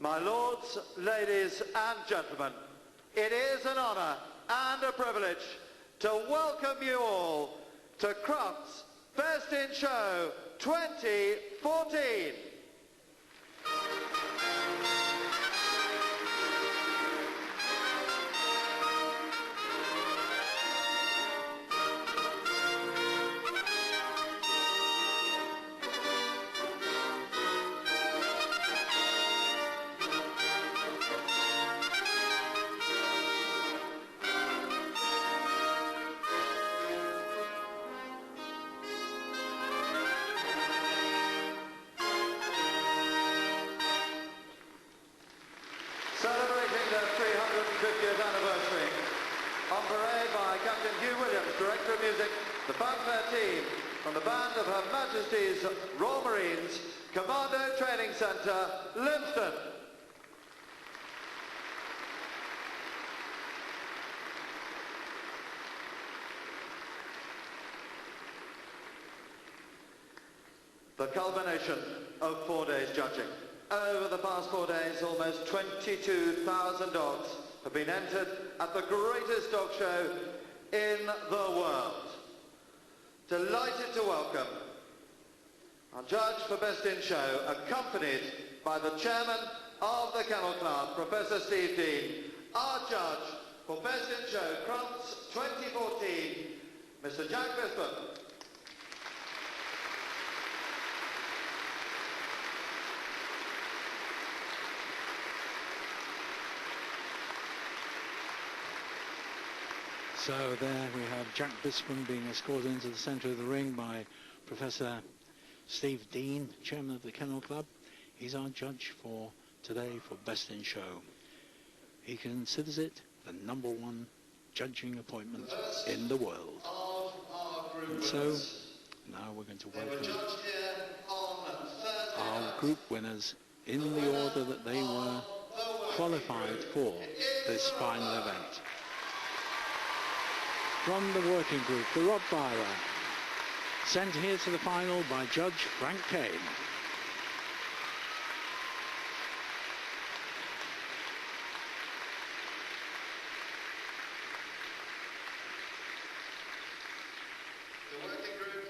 My lords, ladies and gentlemen, it is an honour and a privilege to welcome you all to Crufts Best in Show 2014. Celebrating the 350th anniversary, on parade by Captain Hugh Williams, Director of Music, the fanfare team from the band of Her Majesty's Royal Marines, Commando Training Centre, Lympston. The culmination of 4 days judging. Over the past 4 days, almost 22,000 dogs have been entered at the greatest dog show in the world. Delighted to welcome our judge for Best in Show, accompanied by the chairman of the Kennel Club, Professor Steve Dean, our judge for Best in Show Crufts 2014, Mr. Jack Bisbon. So there we have Jack Bisbon being escorted into the centre of the ring by Professor Steve Dean, Chairman of the Kennel Club. He's our judge for today for Best in Show. He considers it the #1 judging appointment in the world. And so now we're going to welcome our group winners in the order that they were qualified for this final event. From the working group, the Rottweiler, sent here to the final by Judge Frank Kane. The working group,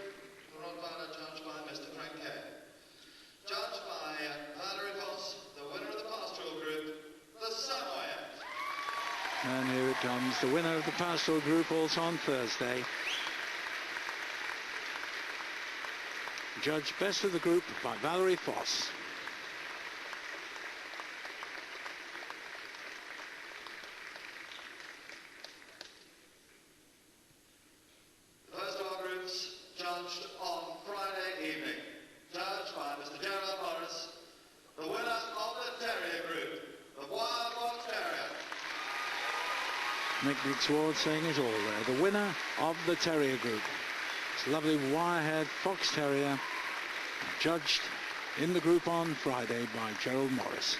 the Rottweiler, judged by Mr. Frank Kane. Judged by Valerie Voss, the winner of the pastoral group, the Samoyed. And here it comes, the winner of the pastoral group, also on Thursday. Judged best of the group by Valerie Voss. The first of our groups, judged on Friday evening, judged by Mr. Gerald Morris, the winner of the Terrier group, the Wild Fox Terrier. Nick Fitzward saying it all there. The winner of the Terrier group. It's a lovely wire-haired fox terrier, judged in the group on Friday by Gerald Morris.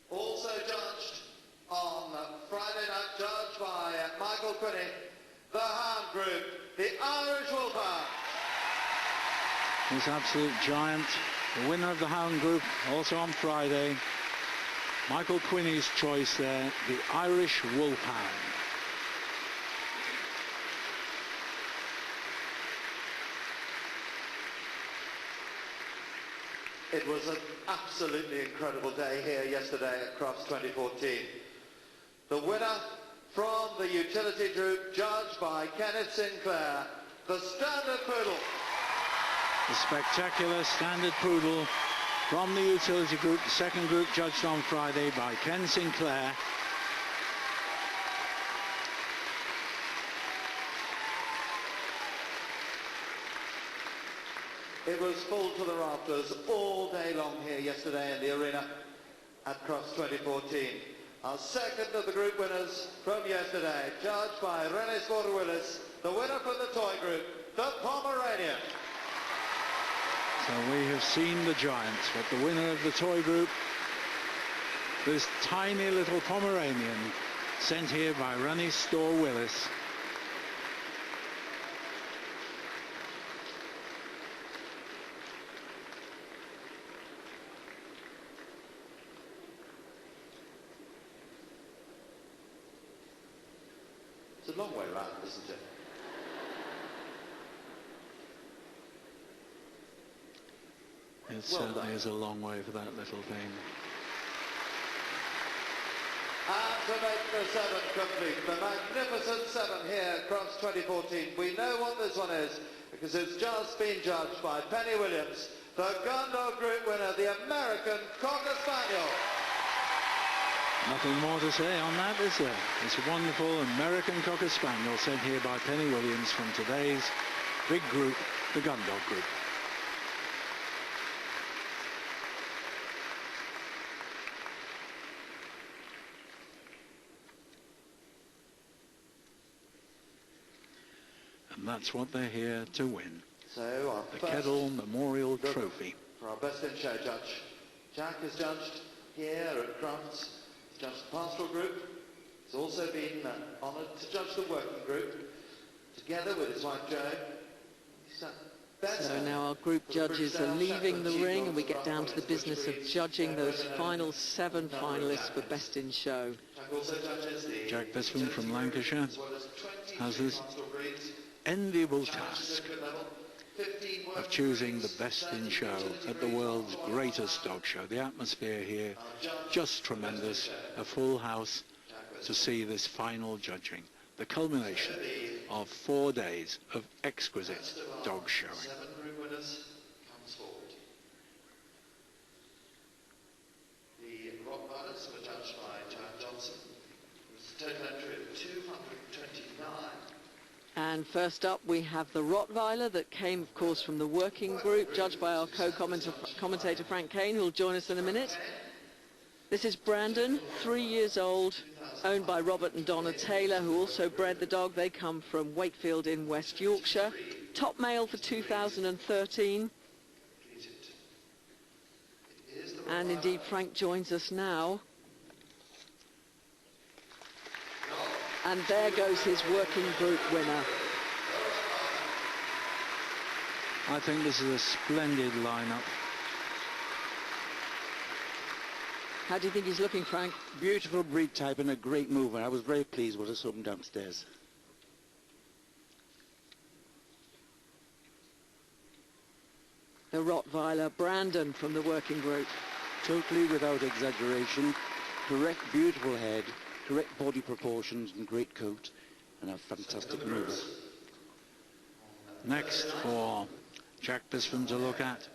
Also judged on Friday night, judged by Michael Quinney, the Hound Group, the Irish Wolfhound. This absolute giant, the winner of the Hound Group, also on Friday. Michael Quinney's choice there, the Irish Wolfhound. It was an absolutely incredible day here yesterday at Crufts 2014. The winner from the utility group, judged by Kenneth Sinclair, the Standard Poodle. The spectacular Standard Poodle from the utility group, the second group judged on Friday by Ken Sinclair. It was full to the rafters all day long here yesterday in the arena at Crufts 2014. Our second of the group winners from yesterday, judged by René Slaughter-Willis, the winner from the toy group, the Pomeranian. So we have seen the giants, but the winner of the toy group this tiny little Pomeranian sent here by Ronnie Storr Willis. It's a long way round, isn't it? It certainly is a long way for that little thing. And to make the 7 complete, the magnificent 7 here at Crufts 2014. We know what this one is because it's just been judged by Penny Williams, the Gundog Group winner, the American Cocker Spaniel. Nothing more to say on that, is there? It's a wonderful American Cocker Spaniel sent here by Penny Williams from today's big group, the Gundog Group. And that's what they're here to win. So our the first Kettle Memorial Trophy. For our Best in Show judge. Jack is judged here at Crufts. He's judged the Pastoral Group. He's also been honoured to judge the Working Group, together with his wife Jo. So now our group judges are leaving the ring and we get down to the business of judging those final 7 finalists for Best in Show. Jack Bispham from Lancashire has this enviable task of choosing the best in show at the world's greatest dog show. The atmosphere here, just tremendous, a full house to see this final judging, the culmination of 4 days of exquisite dog showing. 7 group winners comes forward. The Rottweilers were judged by Jack Johnson. It was a total entry of 229. And first up we have the Rottweiler that came of course from the Working Group, judged by our co-commentator Frank Kane, who will join us in a minute. This is Brandon, 3 years old, owned by Robert and Donna Taylor, who also bred the dog. They come from Wakefield in West Yorkshire. Top male for 2013. And indeed Frank joins us now. And there goes his Working Group winner. I think this is a splendid lineup. How do you think he's looking, Frank? Beautiful breed type and a great mover. I was very pleased with us up and downstairs. The Rottweiler Brandon from the Working Group. Totally without exaggeration. Correct, beautiful head, correct body proportions and great coat, and a fantastic mover. Next for Jack Bispham to look at,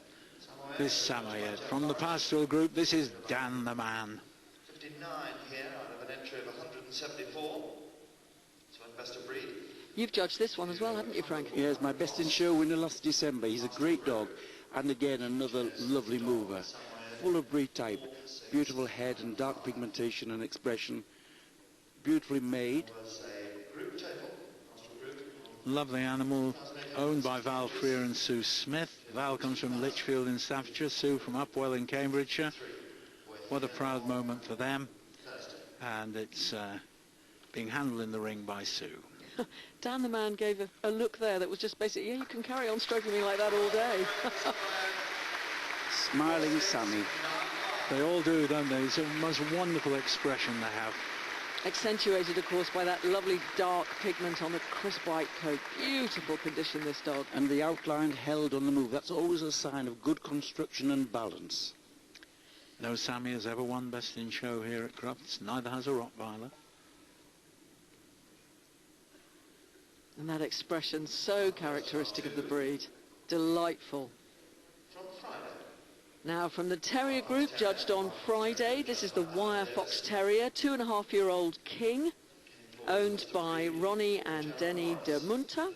this Samoyed from the Pastoral Group. This is Dan the Man. 59 here out of an entry of 174. So in Best of Breed. You've judged this one as well, haven't you, Frank? Yes, my Best in Show winner last December. He's a great dog, and again another lovely mover. Full of breed type, beautiful head and dark pigmentation and expression. Beautifully made. Lovely animal, owned by Val Freer and Sue Smith. Val comes from Lichfield in Staffordshire, Sue from Upwell in Cambridgeshire. What a proud moment for them. And it's being handled in the ring by Sue. Dan the Man gave a look there that was just basically, yeah, you can carry on stroking me like that all day. Smiling Sammy. They all do, don't they? It's a most wonderful expression they have. Accentuated, of course, by that lovely dark pigment on the crisp white coat. Beautiful condition, this dog. And the outline held on the move. That's always a sign of good construction and balance. No Sammy has ever won Best in Show here at Crufts. Neither has a Rottweiler. And that expression, so characteristic of the breed. Delightful. Now from the Terrier Group, judged on Friday, this is the Wire Fox Terrier, 2.5-year-old King, owned by Ronnie and Denny de Munter,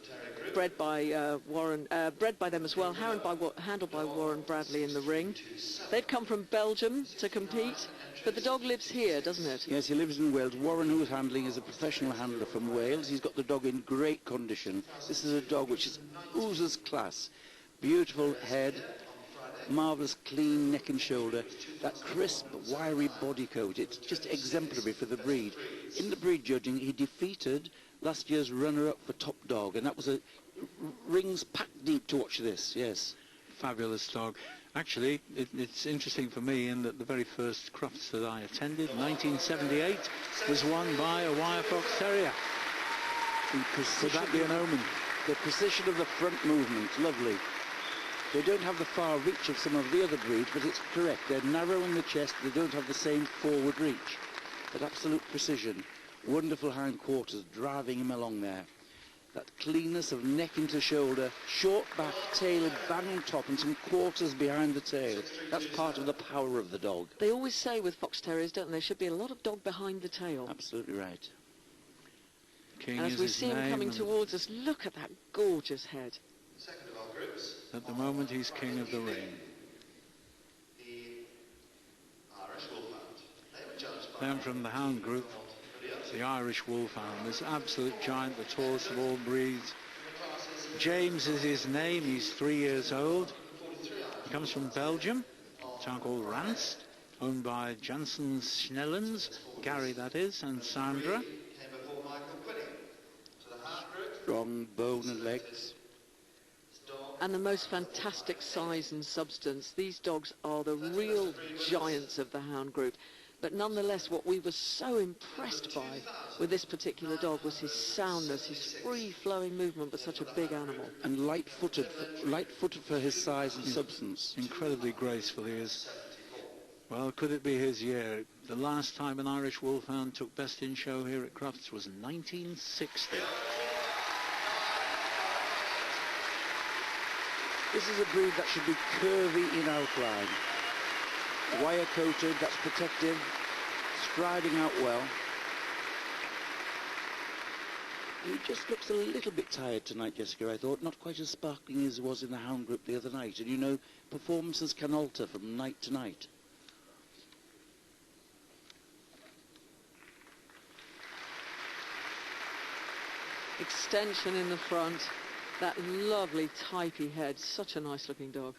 bred by them as well, handled by Warren Bradley in the ring. They've come from Belgium to compete, but the dog lives here, doesn't it? Yes, he lives in Wales. Warren, who's handling, is a professional handler from Wales. He's got the dog in great condition. This is a dog which oozes class. Beautiful head, marvellous clean neck and shoulder, that crisp, wiry body coat. It's just exemplary for the breed. In the breed judging, he defeated last year's runner-up for top dog, and that was a rings packed deep to watch this, yes. Fabulous dog. Actually, it's interesting for me in that the very first Crufts that I attended, 1978, was won by a wire fox terrier. Could that be an omen? The precision of the front movement, lovely. They don't have the far reach of some of the other breeds, but it's correct. They're narrow in the chest, they don't have the same forward reach. But absolute precision. Wonderful hindquarters driving him along there. That cleanness of neck into shoulder, short back, tail bang on top, and some quarters behind the tail. That's part of the power of the dog. They always say with fox terriers, don't they, there should be a lot of dog behind the tail. Absolutely right. King And as is we his see him name, coming and towards us, look at that gorgeous head. Second of our groups. at the moment he's king of the ring. The Irish Wolfhound. They were judged by Then from the hound group, the Irish Wolfhound, this absolute giant, the tallest of all breeds. James is his name, he's 3 years old. He comes from Belgium, a town called Rans, owned by Janssen Snellens, Gary that is, and Sandra. Came before Michael Quinning. To the hound group. Strong bone and legs. And the most fantastic size and substance. These dogs are the real giants of the hound group. But nonetheless, what we were so impressed by with this particular dog was his soundness, his free-flowing movement, but such a big animal. And light-footed for his size and substance. Incredibly graceful he is. Well, could it be his year? The last time an Irish Wolfhound took Best in Show here at Crufts was 1960. This is a breed that should be curvy in outline. Wire-coated, that's protective, striding out well. He just looks a little bit tired tonight, Jessica, I thought. Not quite as sparkling as he was in the hound group the other night. And you know, performances can alter from night to night. Extension in the front, that lovely typey head, such a nice looking dog.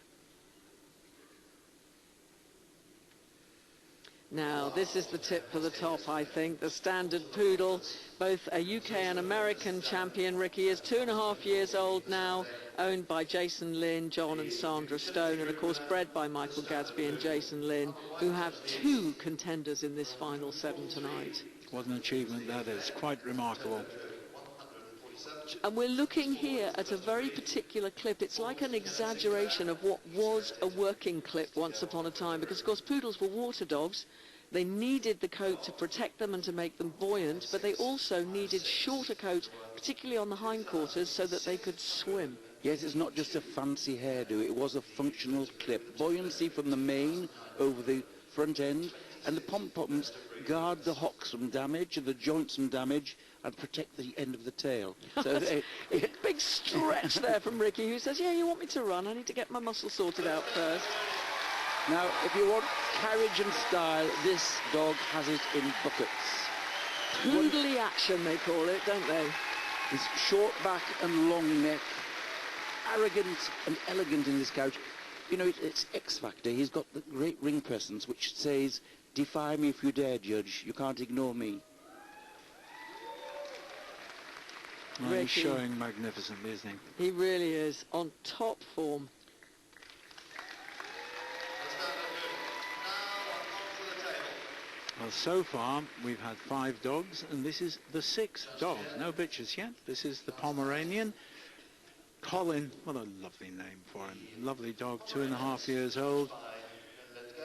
Now, this is the tip for the top, I think. The standard poodle, both a UK and American champion. Ricky is 2.5 years old now, owned by Jason Lynn, John and Sandra Stone, and of course bred by Michael Gadsby and Jason Lynn, who have 2 contenders in this final 7 tonight. What an achievement that is, quite remarkable. And we're looking here at a very particular clip. It's like an exaggeration of what was a working clip once upon a time, because of course poodles were water dogs. They needed the coat to protect them and to make them buoyant, but they also needed shorter coat, particularly on the hindquarters, so that they could swim. Yes, it's not just a fancy hairdo, it was a functional clip. Buoyancy from the mane over the front end, and the pom-poms guard the hocks from damage and the joints from damage and protect the end of the tail. So Big stretch there from Ricky, who says, yeah, you want me to run? I need to get my muscle sorted out first. Now, if you want carriage and style, this dog has it in buckets. Poodly action, they call it, don't they? His short back and long neck, arrogant and elegant in his couch. You know, it's X Factor. He's got the great ring presence, which says, defy me if you dare, Judge. You can't ignore me. Well, he's showing magnificently, isn't he? He really is, on top form. Well, so far we've had 5 dogs, and this is the 6th dog. No bitches yet. This is the Pomeranian. Colin, what a lovely name for him. Lovely dog, 2.5 years old.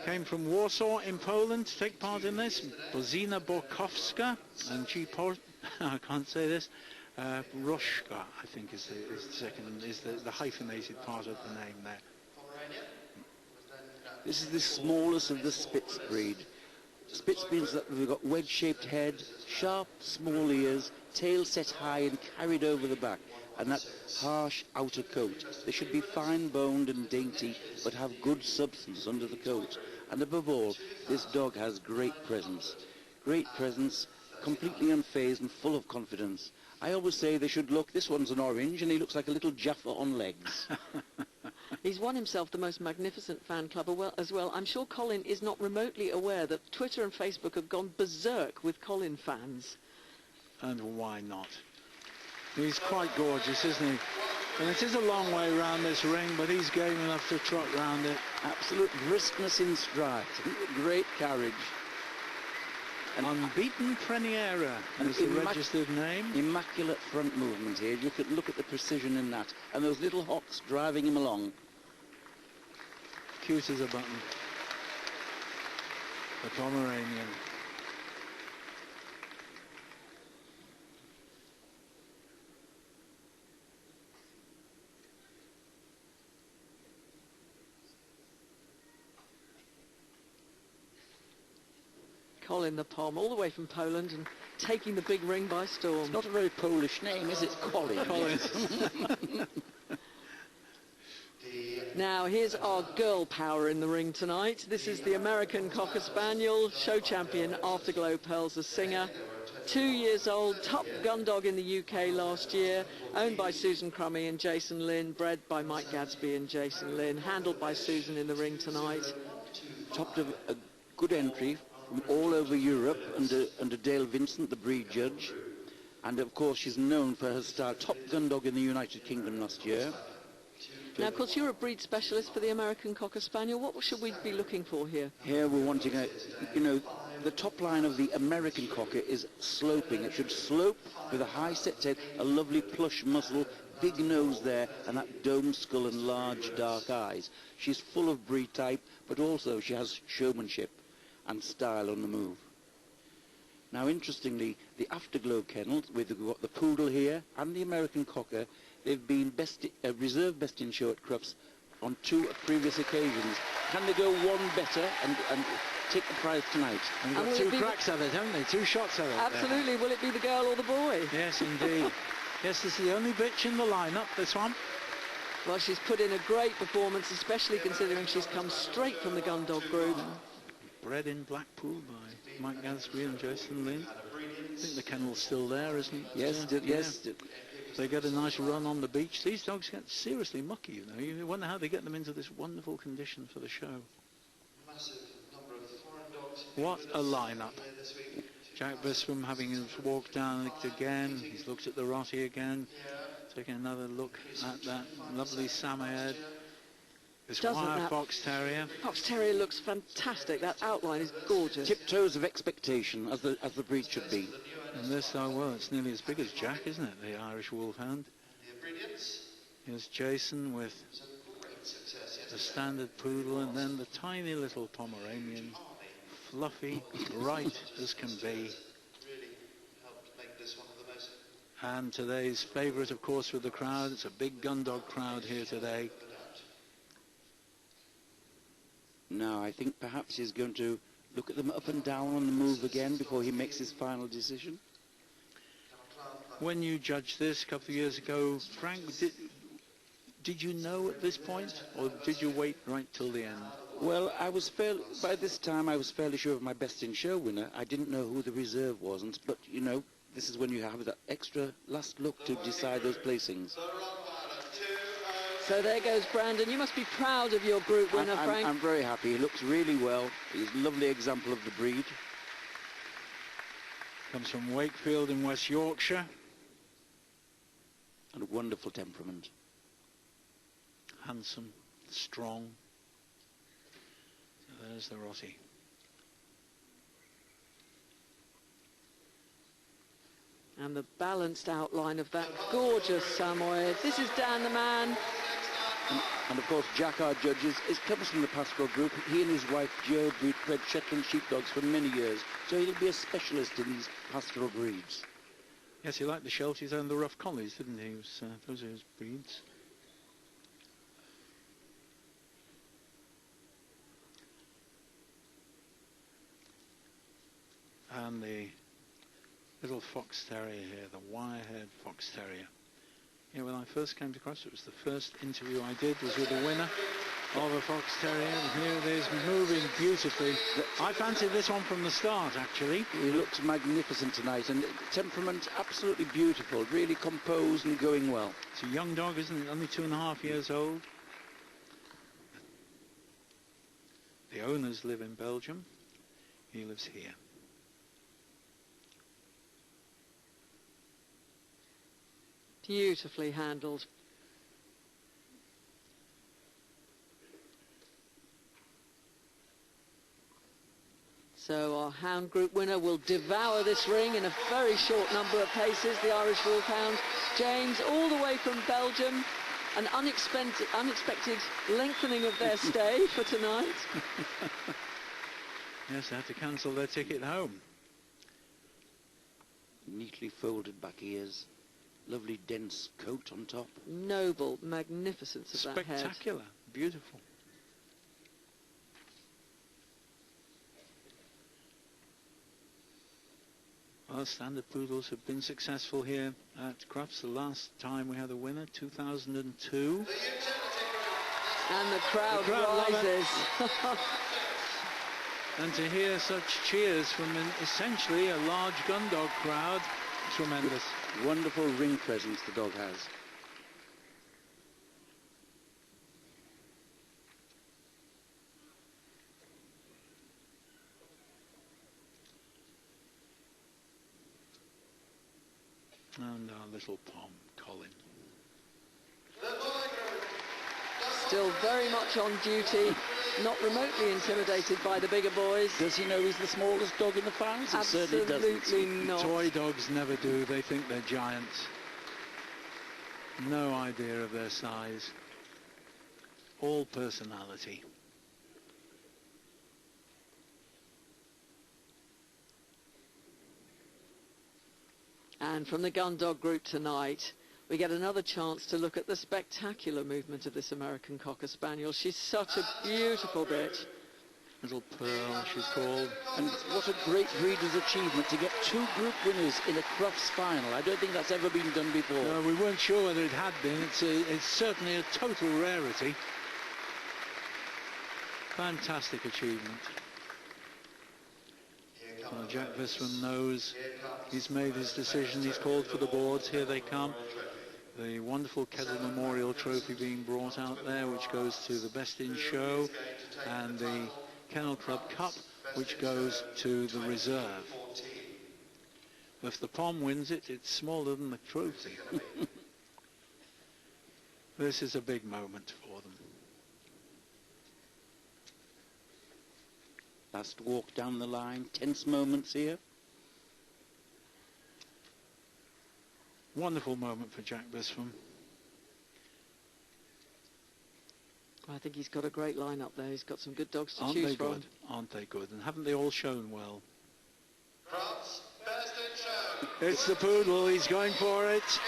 Came from Warsaw in Poland to take part in this. Bozina Borkowska and I can't say this. Roszka, I think is the second, is the hyphenated part of the name there. This is the smallest of the Spitz breed. Spitz means that we've got wedge-shaped head, sharp, small ears, tail set high and carried over the back, and that harsh outer coat. They should be fine-boned and dainty, but have good substance under the coat. And above all, this dog has great presence. Great presence, completely unfazed and full of confidence. I always say they should look, this one's an orange, and he looks like a little Jaffa on legs. He's won himself the most magnificent fan club as well. I'm sure Colin is not remotely aware that Twitter and Facebook have gone berserk with Colin fans. And why not? He's quite gorgeous, isn't he? And it is a long way around this ring, but he's game enough to trot round it. Absolute briskness in stride, great carriage. An unbeaten Preniera is the registered name. Immaculate front movement here. Look at the precision in that. And those little hocks driving him along. Cute as a button. The Pomeranian. Colin the Pom, all the way from Poland and taking the big ring by storm. It's not a very Polish name, is it? Colin. Colin. Now, here's our girl power in the ring tonight. This is the American Cocker Spaniel, show champion Afterglow Pearls, a singer. 2 years old, top gun dog in the UK last year, owned by Susan Crummy and Jason Lynn, bred by Mike Gadsby and Jason Lynn, handled by Susan in the ring tonight. Topped of a good entry from all over Europe under Dale Vincent, the breed judge. And of course she's known for her style. Top gun dog in the United Kingdom last year. Now, of course, you're a breed specialist for the American Cocker Spaniel. What should we be looking for here? Here we're wanting the top line of the American Cocker is sloping. It should slope with a high set tail, a lovely plush muzzle, big nose there, and that dome skull and large dark eyes. She's full of breed type, but also she has showmanship and style on the move. Now, interestingly, the Afterglow kennels, we've got the Poodle here and the American Cocker, they've been reserve best in show at Crufts on 2 previous occasions. Can they go one better and take the prize tonight? And we've got 2 cracks at it, haven't they? 2 shots at it. Absolutely. Will it be the girl or the boy? Yes, indeed. Yes, this is the only bitch in the lineup, this one. Well, she's put in a great performance, especially considering she's come straight from the gun dog group. Bred in Blackpool by Mike Gadsby and Jason Lynn. I think the kennel's still there, isn't it? Yes, yes. They get a nice run on the beach. These dogs get seriously mucky, you know. You wonder how they get them into this wonderful condition for the show. What a lineup. Jack Bispham having his walk down it again. He's looked at the Rottie again. Taking another look at that lovely Samoyed. This wire Fox Terrier. Fox Terrier looks fantastic. That outline is gorgeous. Tiptoes of expectation, as the breed should be. And this, well, it's nearly as big as Jack, isn't it? The Irish Wolfhound. Here's Jason with the standard Poodle, and then the tiny little Pomeranian, fluffy, bright as can be. And today's favourite, of course, with the crowd. It's a big gun dog crowd here today. Now, I think perhaps he's going to look at them up and down on the move again before he makes his final decision. When you judged this a couple of years ago, Frank, did you know at this point, or did you wait right till the end? Well, by this time I was fairly sure of my best in show winner. I didn't know who the reserve wasn't, but you know, this is when you have that extra last look to decide those placings. So there goes Brandon. You must be proud of your group winner, Frank. I'm very happy. He looks really well. He's a lovely example of the breed. Comes from Wakefield in West Yorkshire. And a wonderful temperament. Handsome, strong. So there's the Rottie. And the balanced outline of that gorgeous Samoyed. This is Dan the Man. And of course, Jack, our judges, comes from the pastoral group. He and his wife Jo bred Shetland sheepdogs for many years, so he'll be a specialist in these pastoral breeds. Yes, he liked the Shelties and the rough collies, didn't he? Those are his breeds. And the little fox terrier here, the wire-haired fox terrier. Yeah, when I first came to Crufts, it was the first interview I did was with the winner of a fox terrier, and here it is moving beautifully. I fancied this one from the start, actually. He looks magnificent tonight, and temperament absolutely beautiful, really composed and going well. It's a young dog, isn't it? Only 2.5 years old. The owners live in Belgium. He lives here. Beautifully handled. So our hound group winner will devour this ring in a very short number of paces. The Irish Wolfhound, James, all the way from Belgium. An unexpected lengthening of their stay for tonight. Yes, they had to cancel their ticket home. Neatly folded back ears. Lovely dense coat on top. Noble magnificence of that head. Spectacular. Beautiful. Well, standard poodles have been successful here at Crufts. The last time we had a winner, 2002. And the crowd love rises. And to hear such cheers from essentially a large gun dog crowd, tremendous. Wonderful ring presence the dog has. And our little Pom, Colin. Still very much on duty, not remotely intimidated by the bigger boys. Does he know he's the smallest dog in the farms? He certainly Absolutely doesn't. not. Toy dogs never do. They think they're giants. No idea of their size. All personality. And from the gun dog group tonight, we get another chance to look at the spectacular movement of this American Cocker Spaniel. She's such a beautiful bitch. Little Pearl, she's called. And what a great breeder's achievement to get 2 group winners in a Crufts final. I don't think that's ever been done before. No, we weren't sure whether it had been. It's certainly a total rarity. Fantastic achievement. Well, Jack Visman knows he's made his decision. He's called for the boards. Here they come. The wonderful Kettle Memorial Trophy being brought out there, which goes to the Best in Show, and the Kennel Club Cup, which goes to the reserve. If the Pom wins it, it's smaller than the trophy. This is a big moment for them. Last walk down the line, tense moments here. Wonderful moment for Jack Bispham. I think he's got a great lineup there. He's got some good dogs to Aren't choose they from. good? Aren't they good? And haven't they all shown well? Crufts, Best in Show. It's the poodle. He's going for it.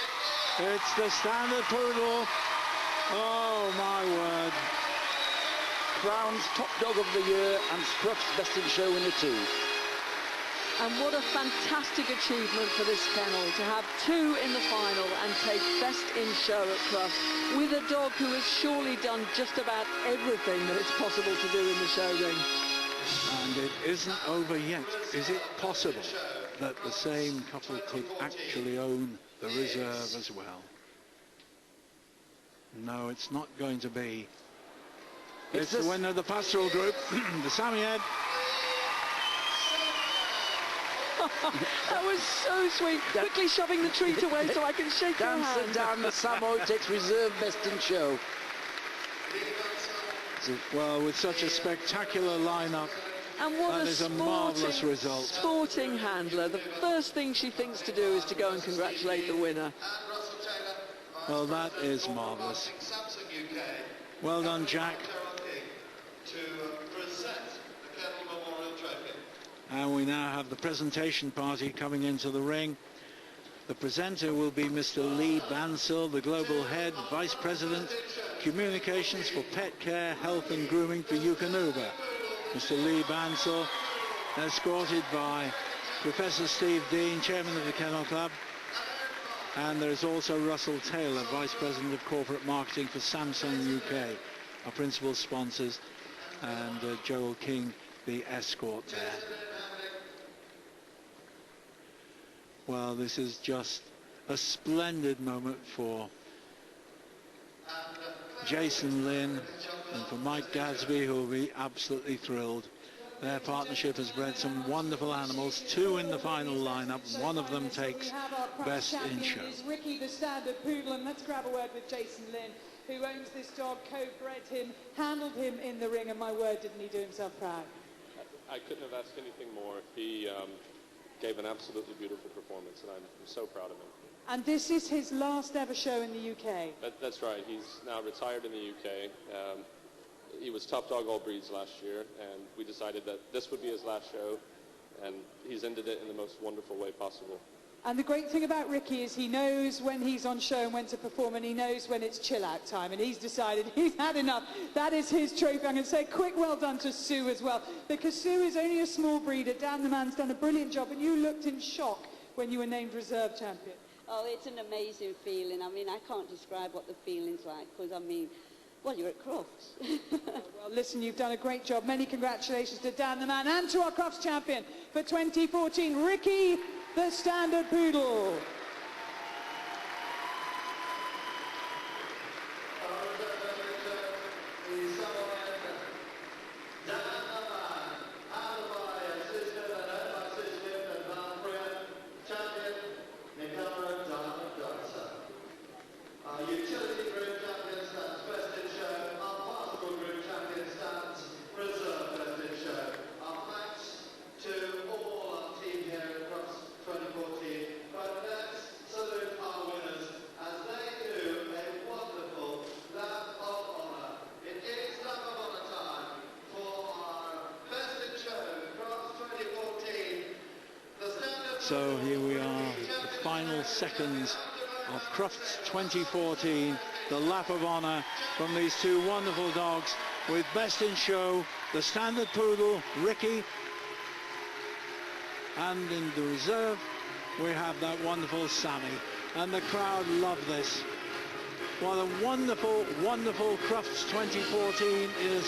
It's the standard poodle. Oh, my word. Crown's top dog of the year and Crufts Best in Show winner too. And what a fantastic achievement for this kennel to have 2 in the final and take Best in Show at Crufts with a dog who has surely done just about everything that it's possible to do in the show ring. And it isn't over yet. Is it possible that the same couple could actually own the reserve as well? No, it's not going to be. It's the winner of the pastoral group, the Samiad. That was so sweet. Quickly shoving the treat away so I can shake your Dancer hand. down the Samoy takes reserve Best in Show. Well, with such a spectacular lineup, And what that is a marvellous result. sporting handler. The first thing she thinks to do is to go and congratulate the winner. Well, that is marvellous. Well done, Jack. To present the Kettle Memorial Trophy. And we now have the presentation party coming into the ring. The presenter will be Mr. Lee Bansell, the Global Head, Vice President, Communications for Pet Care, Health and Grooming for Eukanuba. Mr. Lee Bansell, escorted by Professor Steve Dean, Chairman of the Kennel Club. And there is also Russell Taylor, Vice President of Corporate Marketing for Samsung UK, our principal sponsors, and Joel King, the escort there. Well, this is just a splendid moment for Jason Lynn, and for Mike Gadsby, who will be absolutely thrilled. Their partnership has bred some wonderful animals, 2 in the final lineup. One of them takes Best in Show. Is Ricky the Standard Poodle, and let's grab a word with Jason Lynn, who owns this dog, co-bred him, handled him in the ring, and my word, didn't he do himself proud? I couldn't have asked anything more. He gave an absolutely beautiful performance, and I'm so proud of him. And this is his last ever show in the UK. That's right. He's now retired in the UK. He was top dog all breeds last year, and we decided that this would be his last show, and he's ended it in the most wonderful way possible. And the great thing about Ricky is he knows when he's on show and when to perform, and he knows when it's chill out time, and he's decided he's had enough. That is his trophy. I'm going to say a quick well done to Sue as well, because Sue is only a small breeder. Dan the man's done a brilliant job, and you looked in shock when you were named reserve champion. Oh, it's an amazing feeling. I mean, I can't describe what the feeling's like, because I mean, well, you're at Crufts. Well, listen, you've done a great job. Many congratulations to Dan the man and to our Crufts champion for 2014, Ricky the Standard Poodle. Utility group champion stands best in show. Our particle group champion stands reserve best in show. Our thanks to all our team here at Crufts 2014. But let's salute our winners as they do a wonderful lap of honour. It is lap of honour time for our best in show Crufts 2014. The standard. So here we are, the final seconds of Crufts 2014, the lap of honour from these 2 wonderful dogs, with best in show, the Standard Poodle, Ricky, and in the reserve we have that wonderful Sammy, and the crowd love this. What a wonderful, wonderful Crufts 2014 is.